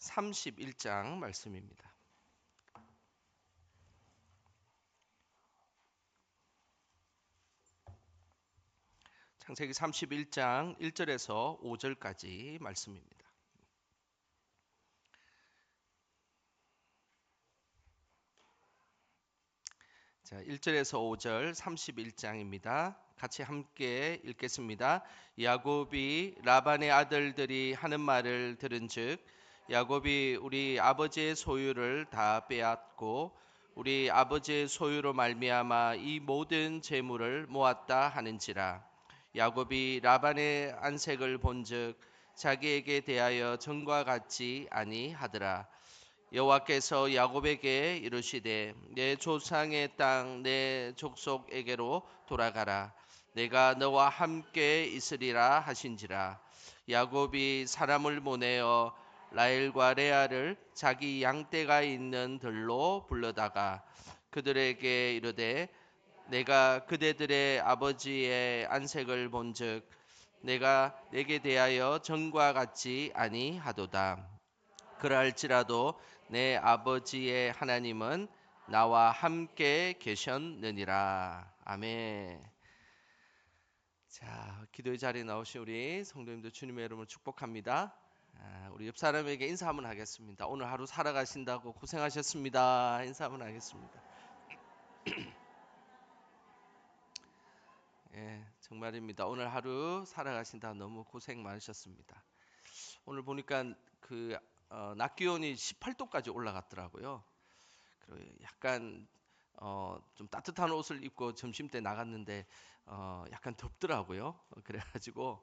31장 말씀입니다. 창세기 31장 1절에서 5절까지 말씀입니다. 자, 1절에서 5절 31장입니다. 같이 함께 읽겠습니다. 야곱이 라반의 아들들이 하는 말을 들은즉 야곱이 우리 아버지의 소유를 다 빼앗고 우리 아버지의 소유로 말미암아 이 모든 재물을 모았다 하는지라. 야곱이 라반의 안색을 본즉 자기에게 대하여 전과 같지 아니하더라. 여호와께서 야곱에게 이르시되 내 조상의 땅 내 족속에게로 돌아가라. 내가 너와 함께 있으리라 하신지라. 야곱이 사람을 보내어 라헬과 레아를 자기 양떼가 있는 들로 불러다가 그들에게 이르되 내가 그대들의 아버지의 안색을 본즉 내가 내게 대하여 전과 같지 아니하도다. 그러할지라도 내 아버지의 하나님은 나와 함께 계셨느니라. 아멘. 자, 기도의 자리에 나오신 우리 성도님들 주님의 이름으로 축복합니다. 우리 옆 사람에게 인사 한번 하겠습니다. 오늘 하루 살아가신다고 고생하셨습니다. 인사 한번 하겠습니다. 예, 정말입니다. 오늘 하루 살아가신다 너무 고생 많으셨습니다. 오늘 보니까 낮 기온이 18도까지 올라갔더라고요. 그리고 약간 좀 따뜻한 옷을 입고 점심 때 나갔는데 약간 덥더라고요. 그래가지고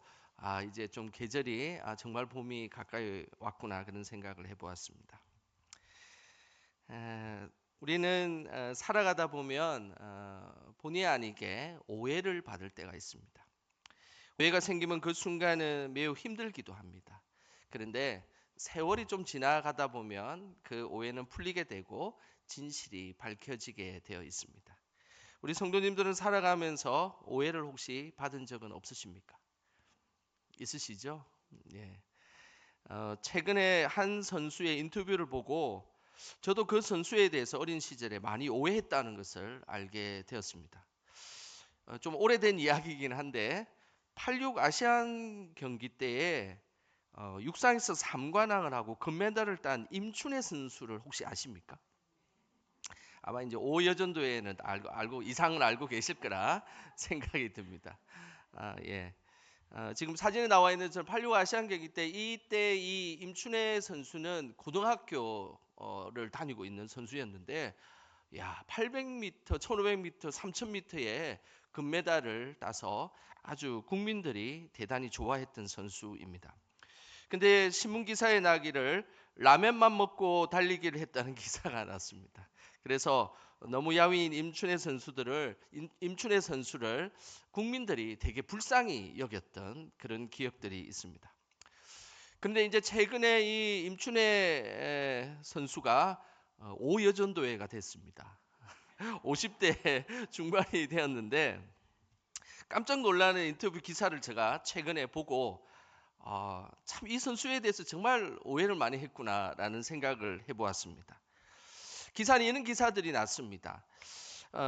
이제 좀 계절이 정말 봄이 가까이 왔구나 그런 생각을 해보았습니다. 우리는 살아가다 보면 본의 아니게 오해를 받을 때가 있습니다. 오해가 생기면 그 순간은 매우 힘들기도 합니다. 그런데 세월이 좀 지나가다 보면 그 오해는 풀리게 되고 진실이 밝혀지게 되어 있습니다. 우리 성도님들은 살아가면서 오해를 혹시 받은 적은 없으십니까? 있으시죠? 예. 최근에 한 선수의 인터뷰를 보고 저도 그 선수에 대해서 어린 시절에 많이 오해했다는 것을 알게 되었습니다. 좀 오래된 이야기이긴 한데 86 아시안 경기 때에 육상에서 3관왕을 하고 금메달을 딴 임춘혜 선수를 혹시 아십니까? 아마 이제 5여전도에는 알고 이상은 알고 계실 거라 생각이 듭니다. 예. 지금 사진에 나와 있는 저 86 아시안 경기 때 이때 이 임춘혜 선수는 고등학교를 다니고 있는 선수였는데 야, 800m, 1500m, 3000m에 금메달을 따서 아주 국민들이 대단히 좋아했던 선수입니다. 근데 신문 기사에 나기를 라면만 먹고 달리기를 했다는 기사가 났습니다. 그래서 너무 야위인 임춘혜 선수를 국민들이 되게 불쌍히 여겼던 그런 기억들이 있습니다. 근데 이제 최근에 이 임춘혜 선수가 5여전도회가 됐습니다. 50대 중반이 되었는데 깜짝 놀라는 인터뷰 기사를 제가 최근에 보고 참 이 선수에 대해서 정말 오해를 많이 했구나라는 생각을 해보았습니다. 기사는 이런 기사들이 났습니다.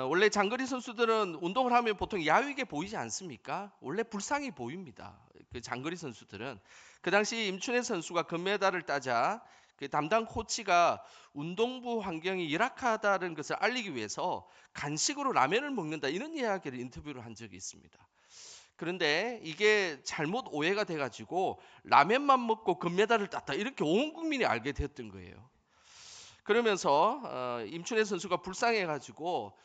원래 장거리 선수들은 운동을 하면 보통 야위게 보이지 않습니까? 원래 불쌍히 보입니다. 그 장거리 선수들은 그 당시 임춘혜 선수가 금메달을 따자 그 담당 코치가 운동부 환경이 열악하다는 것을 알리기 위해서 간식으로 라면을 먹는다 이런 이야기를 인터뷰를 한 적이 있습니다. 그런데 이게 잘못 오해가 돼가지고 라면만 먹고 금메달을 땄다 이렇게 온 국민이 알게 됐던 거예요. 그러면서 임춘혜 선수가 불쌍해가지고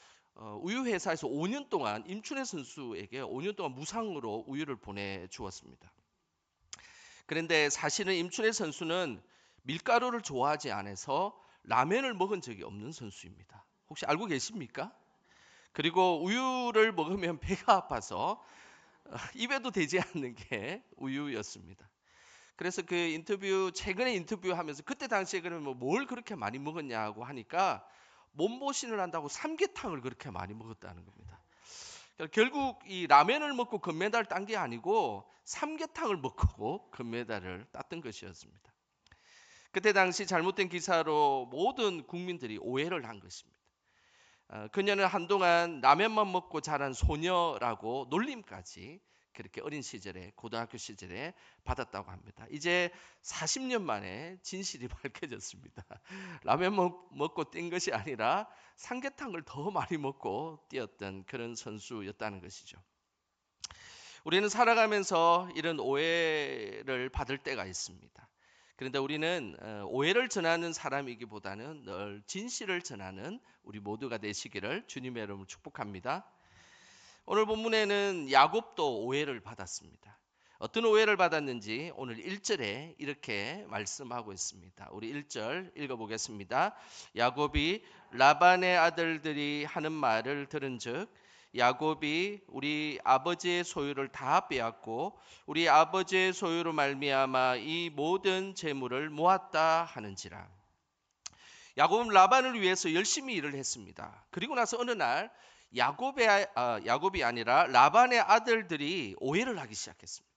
우유 회사에서 5년 동안 임춘혜 선수에게 5년 동안 무상으로 우유를 보내주었습니다. 그런데 사실은 임춘혜 선수는 밀가루를 좋아하지 않아서 라면을 먹은 적이 없는 선수입니다. 혹시 알고 계십니까? 그리고 우유를 먹으면 배가 아파서 입에도 대지 않는 게 우유였습니다. 그래서 그 최근에 인터뷰하면서 그때 당시에 그러면 뭘 그렇게 많이 먹었냐고 하니까 몸보신을 한다고 삼계탕을 그렇게 많이 먹었다는 겁니다. 그러니까 결국 이 라면을 먹고 금메달을 딴 게 아니고 삼계탕을 먹고 금메달을 땄던 것이었습니다. 그때 당시 잘못된 기사로 모든 국민들이 오해를 한 것입니다. 그녀는 한동안 라면만 먹고 자란 소녀라고 놀림까지 그렇게 어린 시절에 고등학교 시절에 받았다고 합니다. 이제 40년 만에 진실이 밝혀졌습니다. 라면 먹고 뛴 것이 아니라 삼계탕을 더 많이 먹고 뛰었던 그런 선수였다는 것이죠. 우리는 살아가면서 이런 오해를 받을 때가 있습니다. 그런데 우리는 오해를 전하는 사람이기보다는 늘 진실을 전하는 우리 모두가 되시기를 주님의 이름으로 축복합니다. 오늘 본문에는 야곱도 오해를 받았습니다. 어떤 오해를 받았는지 오늘 1절에 이렇게 말씀하고 있습니다. 우리 1절 읽어보겠습니다. 야곱이 라반의 아들들이 하는 말을 들은즉 야곱이 우리 아버지의 소유를 다 빼앗고 우리 아버지의 소유로 말미암아 이 모든 재물을 모았다 하는지라. 야곱은 라반을 위해서 열심히 일을 했습니다. 그리고 나서 어느 날 야곱이 아니라 라반의 아들들이 오해를 하기 시작했습니다.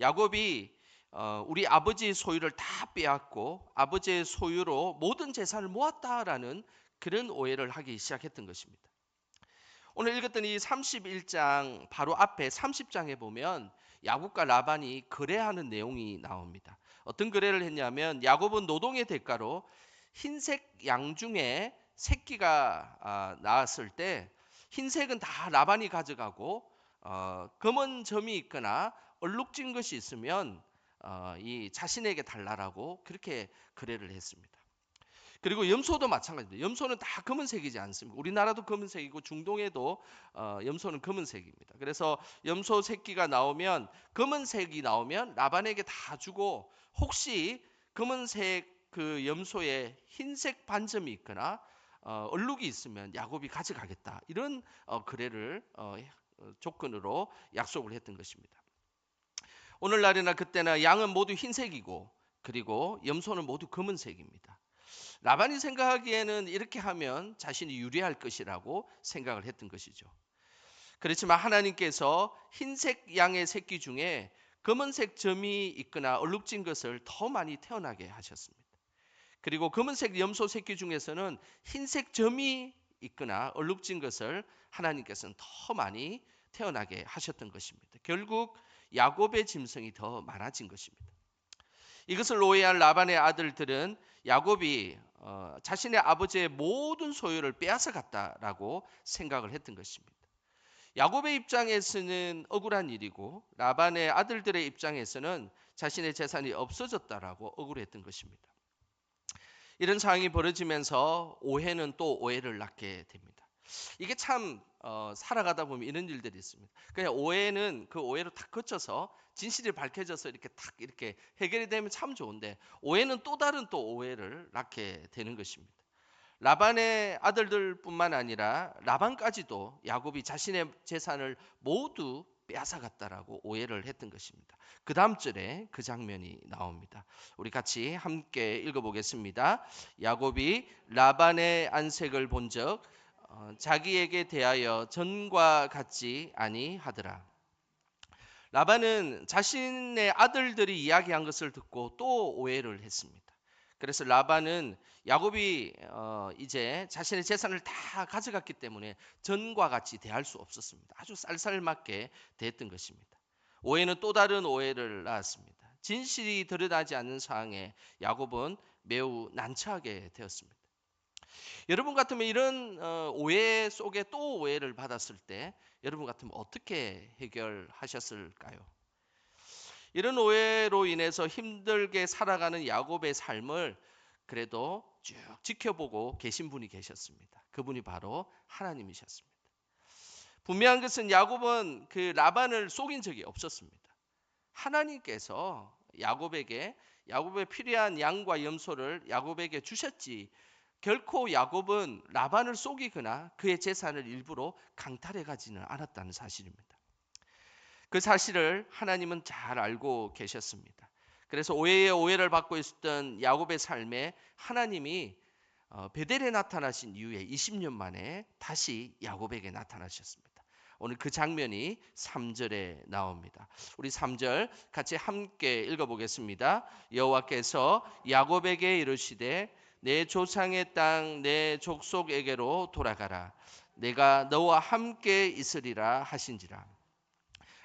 야곱이 우리 아버지의 소유를 다 빼앗고 아버지의 소유로 모든 재산을 모았다라는 그런 오해를 하기 시작했던 것입니다. 오늘 읽었던 이 31장 바로 앞에 30장에 보면 야곱과 라반이 거래하는 내용이 나옵니다. 어떤 거래를 했냐면 야곱은 노동의 대가로 흰색 양 중에 새끼가 나왔을 때 흰색은 다 라반이 가져가고 검은 점이 있거나 얼룩진 것이 있으면 이 자신에게 달라라고 그렇게 거래를 했습니다. 그리고 염소도 마찬가지입니다. 염소는 다 검은색이지 않습니까? 우리나라도 검은색이고 중동에도 염소는 검은색입니다. 그래서 염소 새끼가 나오면 검은색이 나오면 라반에게 다 주고 혹시 검은색 그 염소에 흰색 반점이 있거나 얼룩이 있으면 야곱이 가져가겠다. 이런 거래를 조건으로 약속을 했던 것입니다. 오늘날이나 그때나 양은 모두 흰색이고 그리고 염소는 모두 검은색입니다. 라반이 생각하기에는 이렇게 하면 자신이 유리할 것이라고 생각을 했던 것이죠. 그렇지만 하나님께서 흰색 양의 새끼 중에 검은색 점이 있거나 얼룩진 것을 더 많이 태어나게 하셨습니다. 그리고 검은색 염소 새끼 중에서는 흰색 점이 있거나 얼룩진 것을 하나님께서는 더 많이 태어나게 하셨던 것입니다. 결국 야곱의 짐승이 더 많아진 것입니다. 이것을 오해한 라반의 아들들은 야곱이 자신의 아버지의 모든 소유를 빼앗아 갔다라고 생각을 했던 것입니다. 야곱의 입장에서는 억울한 일이고 라반의 아들들의 입장에서는 자신의 재산이 없어졌다라고 억울했던 것입니다. 이런 상황이 벌어지면서 오해는 또 오해를 낳게 됩니다. 이게 참 살아가다 보면 이런 일들이 있습니다. 그냥 오해는 그 오해로 탁 거쳐서 진실이 밝혀져서 이렇게 탁 이렇게 해결이 되면 참 좋은데 오해는 또 다른 또 오해를 낳게 되는 것입니다. 라반의 아들들뿐만 아니라 라반까지도 야곱이 자신의 재산을 모두 빼앗아갔다라고 오해를 했던 것입니다. 그 다음 절에 그 장면이 나옵니다. 우리 같이 함께 읽어보겠습니다. 야곱이 라반의 안색을 본즉 자기에게 대하여 전과 같지 아니하더라. 라반은 자신의 아들들이 이야기한 것을 듣고 또 오해를 했습니다. 그래서 라반은 야곱이 이제 자신의 재산을 다 가져갔기 때문에 전과 같이 대할 수 없었습니다. 아주 쌀쌀맞게 대했던 것입니다. 오해는 또 다른 오해를 낳았습니다. 진실이 드러나지 않는 상황에 야곱은 매우 난처하게 되었습니다. 여러분 같으면 이런 오해 속에 또 오해를 받았을 때 여러분 같으면 어떻게 해결하셨을까요? 이런 오해로 인해서 힘들게 살아가는 야곱의 삶을 그래도 쭉 지켜보고 계신 분이 계셨습니다. 그분이 바로 하나님이셨습니다. 분명한 것은 야곱은 그 라반을 속인 적이 없었습니다. 하나님께서 야곱에 필요한 양과 염소를 야곱에게 주셨지 결코 야곱은 라반을 속이거나 그의 재산을 일부러 강탈해 가지는 않았다는 사실입니다. 그 사실을 하나님은 잘 알고 계셨습니다. 그래서 오해에 오해를 받고 있었던 야곱의 삶에 하나님이 베델에 나타나신 이후에 20년 만에 다시 야곱에게 나타나셨습니다. 오늘 그 장면이 3절에 나옵니다. 우리 3절 같이 함께 읽어보겠습니다. 여호와께서 야곱에게 이르시되 내 조상의 땅 내 족속에게로 돌아가라. 내가 너와 함께 있으리라 하신지라.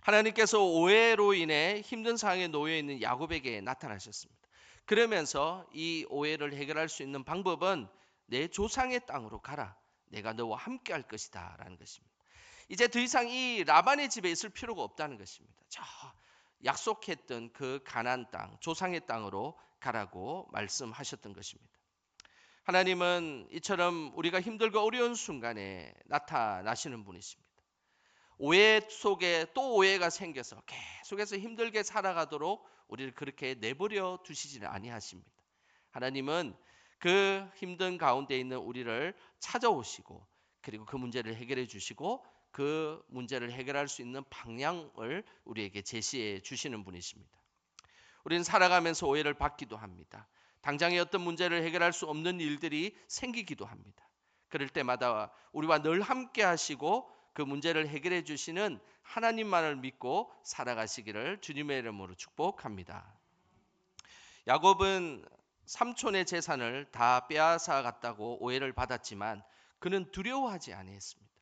하나님께서 오해로 인해 힘든 상황에 놓여 있는 야곱에게 나타나셨습니다. 그러면서 이 오해를 해결할 수 있는 방법은 내 조상의 땅으로 가라. 내가 너와 함께 할 것이다 라는 것입니다. 이제 더 이상 이 라반의 집에 있을 필요가 없다는 것입니다. 저 약속했던 그 가나안 땅, 조상의 땅으로 가라고 말씀하셨던 것입니다. 하나님은 이처럼 우리가 힘들고 어려운 순간에 나타나시는 분이십니다. 오해 속에 또 오해가 생겨서 계속해서 힘들게 살아가도록 우리를 그렇게 내버려 두시지는 아니하십니다. 하나님은 그 힘든 가운데 있는 우리를 찾아오시고 그리고 그 문제를 해결해 주시고 그 문제를 해결할 수 있는 방향을 우리에게 제시해 주시는 분이십니다. 우리는 살아가면서 오해를 받기도 합니다. 당장의 어떤 문제를 해결할 수 없는 일들이 생기기도 합니다. 그럴 때마다 우리와 늘 함께 하시고 그 문제를 해결해 주시는 하나님만을 믿고 살아가시기를 주님의 이름으로 축복합니다. 야곱은 삼촌의 재산을 다 빼앗아 갔다고 오해를 받았지만 그는 두려워하지 아니했습니다.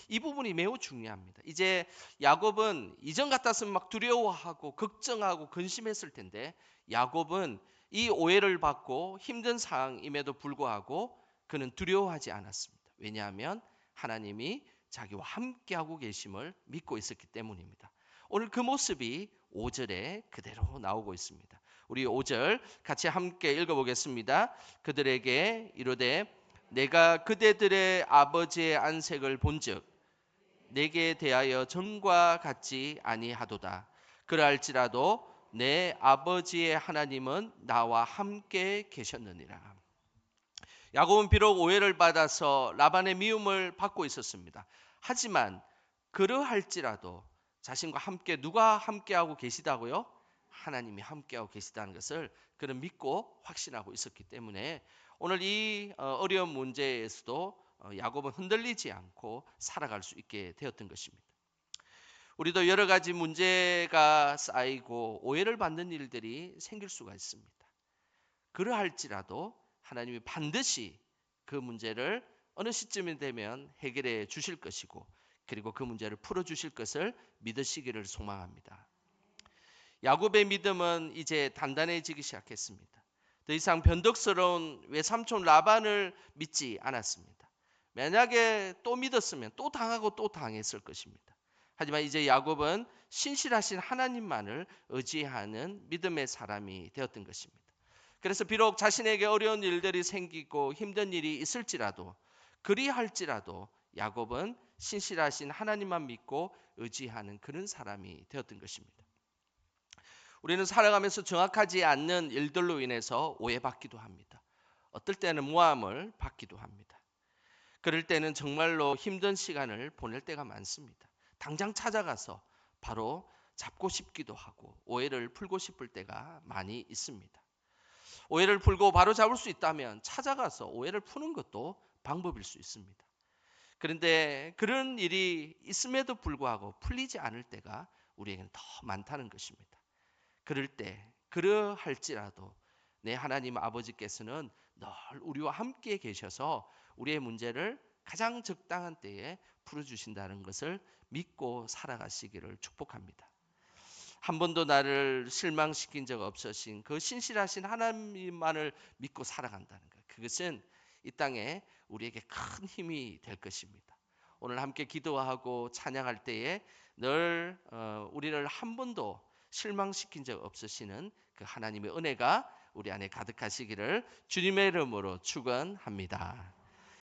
이 부분이 매우 중요합니다. 이제 야곱은 이전 같았으면 막 두려워하고 걱정하고 근심했을 텐데 야곱은 이 오해를 받고 힘든 상황임에도 불구하고 그는 두려워하지 않았습니다. 왜냐하면 하나님이 자기와 함께하고 계심을 믿고 있었기 때문입니다. 오늘 그 모습이 5절에 그대로 나오고 있습니다. 우리 5절 같이 함께 읽어보겠습니다. 그들에게 이르되 내가 그대들의 아버지의 안색을 본즉 내게 대하여 전과 같지 아니하도다. 그러할지라도 내 아버지의 하나님은 나와 함께 계셨느니라. 야곱은 비록 오해를 받아서 라반의 미움을 받고 있었습니다. 하지만 그러할지라도 자신과 함께 누가 함께하고 계시다고요? 하나님이 함께하고 계시다는 것을 그는 믿고 확신하고 있었기 때문에 오늘 이 어려운 문제에서도 야곱은 흔들리지 않고 살아갈 수 있게 되었던 것입니다. 우리도 여러 가지 문제가 쌓이고 오해를 받는 일들이 생길 수가 있습니다. 그러할지라도 하나님이 반드시 그 문제를 어느 시점이 되면 해결해 주실 것이고 그리고 그 문제를 풀어 주실 것을 믿으시기를 소망합니다. 야곱의 믿음은 이제 단단해지기 시작했습니다. 더 이상 변덕스러운 외삼촌 라반을 믿지 않았습니다. 만약에 또 믿었으면 또 당하고 또 당했을 것입니다. 하지만 이제 야곱은 신실하신 하나님만을 의지하는 믿음의 사람이 되었던 것입니다. 그래서 비록 자신에게 어려운 일들이 생기고 힘든 일이 있을지라도 그리할지라도 야곱은 신실하신 하나님만 믿고 의지하는 그런 사람이 되었던 것입니다. 우리는 살아가면서 정확하지 않는 일들로 인해서 오해받기도 합니다. 어떨 때는 모함을 받기도 합니다. 그럴 때는 정말로 힘든 시간을 보낼 때가 많습니다. 당장 찾아가서 바로 잡고 싶기도 하고 오해를 풀고 싶을 때가 많이 있습니다. 오해를 풀고 바로 잡을 수 있다면 찾아가서 오해를 푸는 것도 방법일 수 있습니다. 그런데 그런 일이 있음에도 불구하고 풀리지 않을 때가 우리에게는 더 많다는 것입니다. 그럴 때 그러할지라도 내 하나님 아버지께서는 늘 우리와 함께 계셔서 우리의 문제를 가장 적당한 때에 풀어주신다는 것을 믿고 살아가시기를 축복합니다. 한 번도 나를 실망시킨 적 없으신 그 신실하신 하나님만을 믿고 살아간다는 것. 그것은 이 땅에 우리에게 큰 힘이 될 것입니다. 오늘 함께 기도하고 찬양할 때에 늘 우리를 한 번도 실망시킨 적 없으시는 그 하나님의 은혜가 우리 안에 가득하시기를 주님의 이름으로 축원합니다.